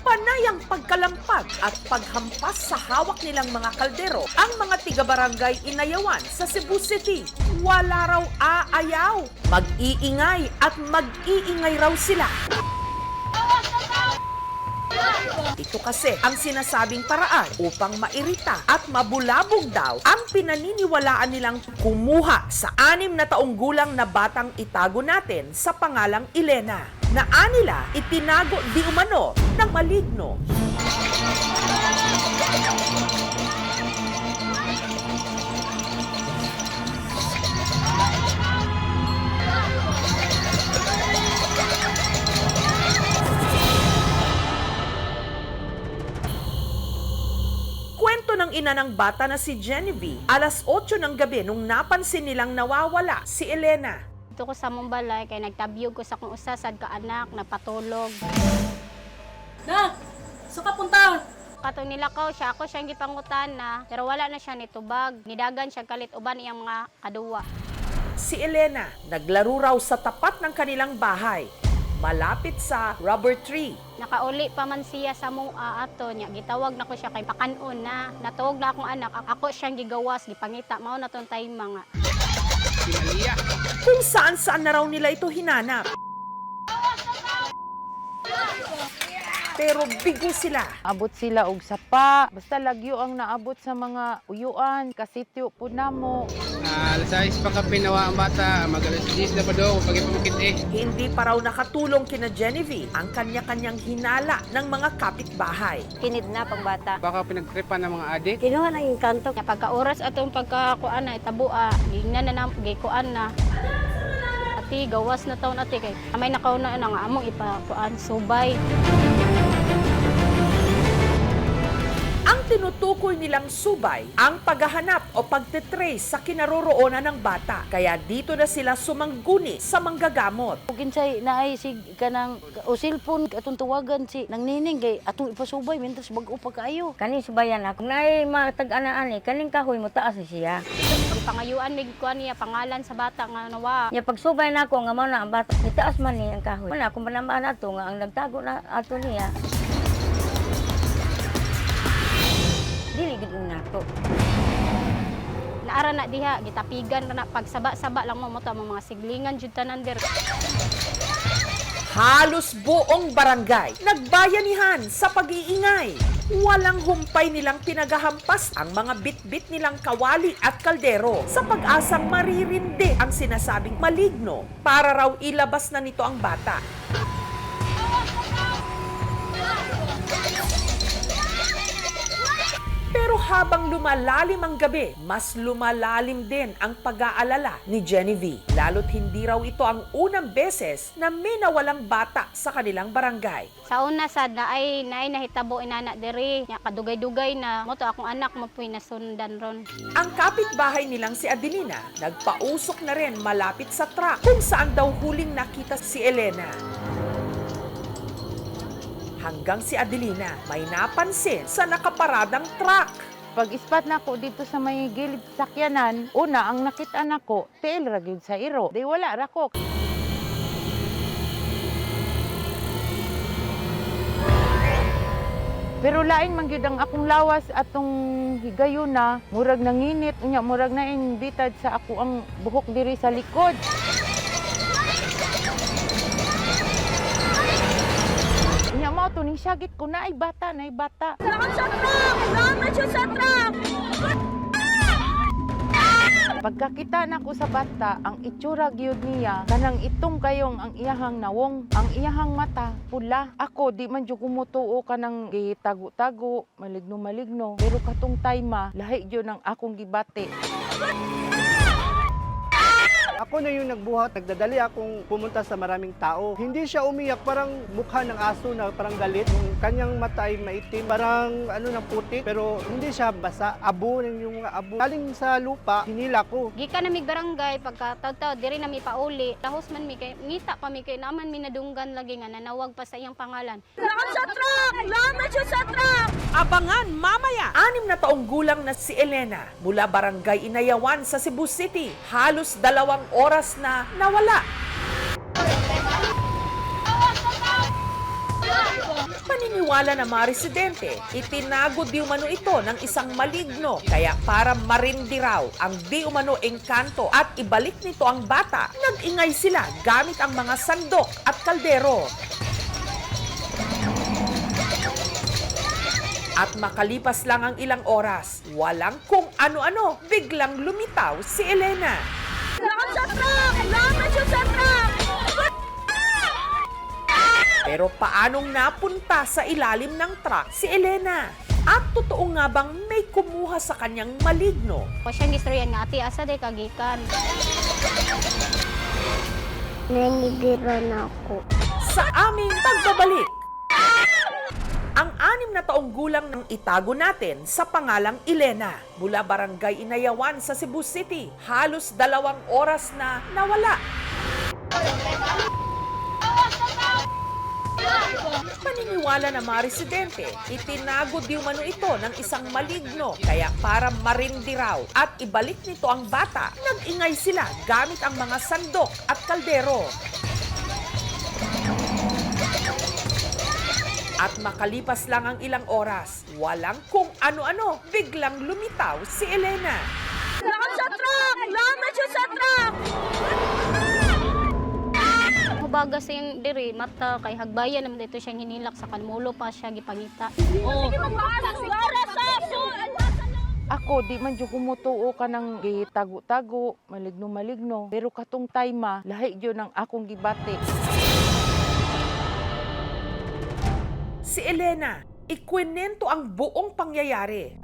Panay ang pagkalampag at paghampas sa hawak nilang mga kaldero ang mga tiga-barangay Inayawan sa Cebu City. Wala raw aayaw. Mag-iingay at mag-iingay raw sila. Ito kasi ang sinasabing paraan upang mairita at mabulabog daw ang pinaniniwalaan nilang kumuha sa 6 na taong gulang na batang itago natin sa pangalang Elena, na anila itinago di umano ng maligno. Kwento ng ina ng bata na si Genevieve, alas 8 ng gabi nung napansin nilang nawawala si Elena. Ito ko sa mong balay, kay nagtabiyog ko sa kong usasad ka anak, napatulog. Na! Saan ka punta? Katong nilakaw siya, ako siyang gipangutan na, pero wala na siya nitubag. Nidagan siya kalit uban iyang mga kaduwa. Si Elena, naglaro raw sa tapat ng kanilang bahay, malapit sa rubber tree. Nakauli pa man siya sa mong ato niya. Gitawag na ko siya kay pakanon na. Natuog na akong anak. Ako siyang gigawas, gipangita. Mao na tong time mga. Kung saan-saan na raw nila ito hinanap. Pero bigo sila. Abot sila og sapa. Basta lagyo ang naabot sa mga uyuan. Kasityo po namo. Alas 6 pa ka pinawa ang bata. Mag-alas 10 na pa daw kung pagipamukit eh. Hindi pa raw nakatulong kina Genevieve ang kanya-kanyang hinala ng mga kapitbahay. Kinidnap ang bata. Baka pinagtripan ng mga adik. Kinuha ng engkanto. Pagka-oras atong pagkakuan na, itabua. Gingnan na gikuan na. Ati, gawas na taon ati. Kay may nakauna na nga among ipakuan, subay. Ang tinutukoy nilang subay ang paghahanap o pagtetrace sa kinaroroonan ng bata. Kaya dito na sila sumangguni sa manggagamot. Kinsay naay si kanang o cellphone atong tuwagan si nang nining kay atong ipasubay mintas bag-o pa kaayo. Kaning subayan ako. Naay matag-anaan kaning kahoy mo taas siya. Pangayuan mig kuan niya pangalan sa bata nga nawa. Nya pagsubay na ako nga mao na ang bata. Nitaas man ni ang kahoy. Wala akong manamaan ato nga ang nagtago na ato niya. Dili gid nako. Naara na diha, gitapigan na pagsaba-saba lang mo to ang mga siglingan jud tanan der. Halos buong barangay nagbayanihan sa pag-iingay. Walang humpay nilang pinagahampas ang mga bit-bit nilang kawali at kaldero sa pag-asang maririndi ang sinasabing maligno para raw ilabas na nito ang bata. Pero habang lumalalim ang gabi, mas lumalalim din ang pag-aalala ni Genevieve. Lalo't hindi raw ito ang unang beses na may nawalang bata sa kanilang barangay. Sa una sad na ay nahitabo inana diri, nya kadugay-dugay na mo to akong anak mo puy nasundan ron. Ang kapitbahay nilang si Adelina, nagpausok na rin malapit sa truck kung saan daw huling nakita si Elena. Hanggang si Adelina may napansin sa nakaparadang truck. Pag-ispat na ko dito sa may gilid sakyanan, una ang nakita nako, tail ra gyud sa iro. Di wala ra ko. Pero lain man gyud ang akong lawas atong higayon na, murag nanginit, unya murag na bitad sa ako ang buhok diri sa likod. Unya mao to ning syagit ko naay bata, naay bata. Pagkakita nako sa bata, ang itsura gyud niya kanang itong kayong ang iyahang nawong, ang iyahang mata pula. Ako di man jud kumutuo kanang gitago-tago, maligno-maligno, pero katong time lahi gyud ang akong gibati. Ako na yung nagbuhat, nagdadali akong pumunta sa maraming tao. Hindi siya umiyak, parang mukha ng aso na parang galit. Yung kanyang mata ay maitim, parang ng putik, pero hindi siya basa. Abo, yung mga abo. Galing sa lupa, hinila ko. Gika na mig barangay pagkataw-taw diri na mi pauli. Tahos man mi kay ngita pa mi kay naman mi nadunggan lagi nga nanawag pa sa iyang pangalan. Abangan mamaya! 6 na taong gulang na si Elena mula Barangay Inayawan sa Cebu City. Halos 2 oras na nawala. Paniniwala ng mga residente, itinago di umano ito ng isang maligno. Kaya para marindi raw ang di umano engkanto at ibalik nito ang bata, nag-ingay sila gamit ang mga sandok at kaldero. At makalipas lang ang ilang oras, walang kung ano-ano, biglang lumitaw si Elena. Pero paanong napunta sa ilalim ng truck si Elena? At totoo nga bang may kumuha sa kanyang maligno? O siyang istorya nga, ati asa de kagikan. Nanibiran ako. Sa aming pagbabalik. Ang 6 na taong gulang ng itago natin sa pangalang Elena mula Barangay Inayawan sa Cebu City. Halos 2 oras na nawala. Paniniwala ng mga residente, itinago di umano ito ng isang maligno. Kaya para marindi raw at ibalik nito ang bata, nag-ingay sila gamit ang mga sandok at kaldero. At makalipas lang ang ilang oras, walang kung ano-ano, biglang lumitaw si Elena. Hubaga sa yung diri, mata, kay hagbayan naman dito siyang hinilak sa kanmulo pa siya gipangita. Ako, di man dyan kumutuo ka ng gitago-tago, maligno-maligno. Pero katong time, lahi dyan ang akong gibati. Si Elena, ikwinento ang buong pangyayari.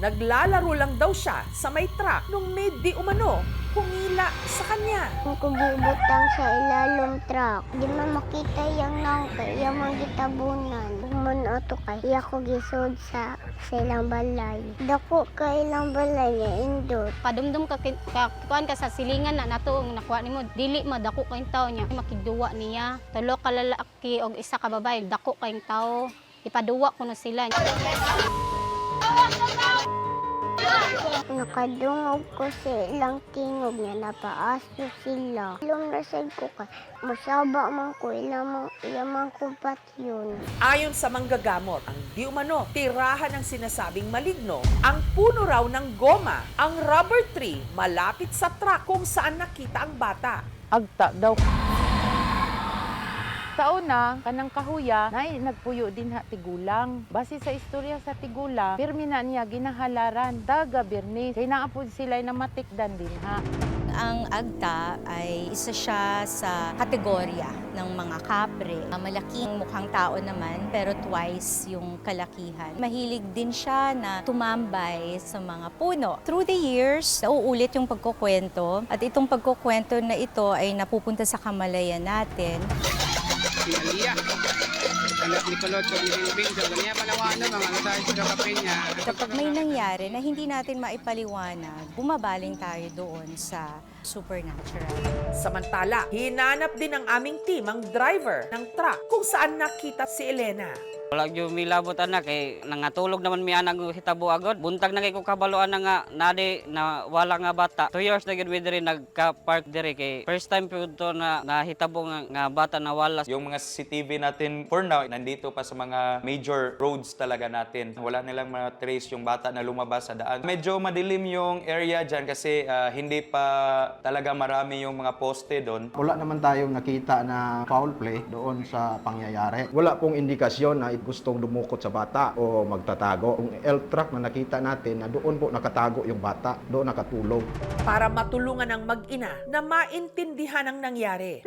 Naglalaro lang daw siya sa may truck nung may di umano humila sa kanya. Kung kububutang sa ilalong truck, di man makita yung nangkay, yung mga gitabunan. Kuman ato kay, iya ko gisod sa ilang balay. Dako ka ilang balay nga indot. Padumdum ka kuan ka sa silingan na nato ang nakuha nimo, dili madako kayong tao niya. Makiduwa niya, 3 ka lalaki og 1 ka babae, dako kayong tao. Ipaduwa ko na sila. Nakadungog ko sa ilang tingog niya, napaaso sila. Alam na sad ko kay, masaba man ko, ilang kupat yun. Ayon sa manggagamot, ang di umano tirahan ng sinasabing maligno, ang puno raw ng goma, ang rubber tree malapit sa truck kung saan nakita ang bata. Agta daw. Sa una, kanang kahuya, nagpuyo din ha tigulang. Base sa istorya sa tigulang, pirmi na niya ginahalaran. Daga birnis, kaya naapod sila na matikdan din ha. Ang agta ay isa siya sa kategorya ng mga kapre. Malaking mukhang tao naman, pero twice yung kalakihan. Mahilig din siya na tumambay sa mga puno. Through the years, nauulit yung pagkukwento. At itong pagkukwento na ito ay napupunta sa kamalayan natin. Si Aliyah, anak ni Kulot, so binibing, so ganyan palawa mga tayo sa kapenya. Kapag may nangyari na hindi natin maipaliwanag, bumabaling tayo doon sa supernatural. Samantala, hinanap din ng aming team ang driver ng truck kung saan nakita si Elena. Wala yung milabot anak kay nangatulog naman mi anak hitabo agad. Buntag na kay ko kabaloan na nga nadi na wala nga bata. 2 years na gid mi diri nagka-park diri kay first time pud to na nahitabo nga bata na wala. Yung mga CCTV natin for now nandito pa sa mga major roads talaga natin. Wala nilang ma-trace yung bata na lumabas sa daan. Medyo madilim yung area diyan kasi hindi pa talaga marami yung mga poste doon. Wala naman tayong nakita na foul play doon sa pangyayari. Wala pong indikasyon na gustong dumukot sa bata o magtatago. Yung L-truck na nakita natin na doon po nakatago yung bata, doon nakatulog. Para matulungan ang mag-ina na maintindihan ang nangyari,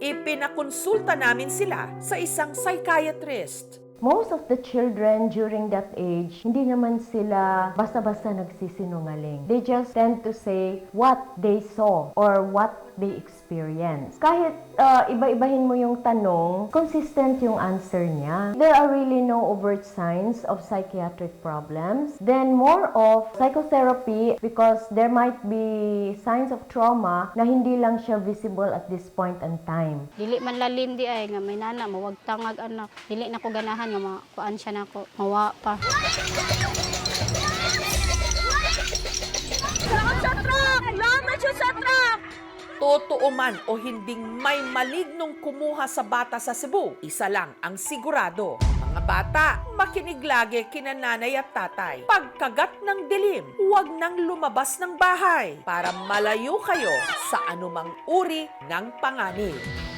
ipinakonsulta namin sila sa isang psychiatrist. Most of the children during that age, hindi naman sila basta-basta nagsisinungaling. They just tend to say what they saw or what they experienced. Kahit iba-ibahin mo yung tanong, consistent yung answer niya. There are really no overt signs of psychiatric problems. Then more of psychotherapy because there might be signs of trauma na hindi lang siya visible at this point in time. Dili man lalim di ay nga may nana mawag tangag anak. Dili na ko ganahan nga makuan siya nako. Mawa pa. totoo man o hinding may malignong kumuha sa bata sa Cebu, isa lang ang sigurado. Mga bata, makinig lagi kina nanay at tatay. Pagkagat ng dilim, huwag nang lumabas ng bahay para malayo kayo sa anumang uri ng panganib.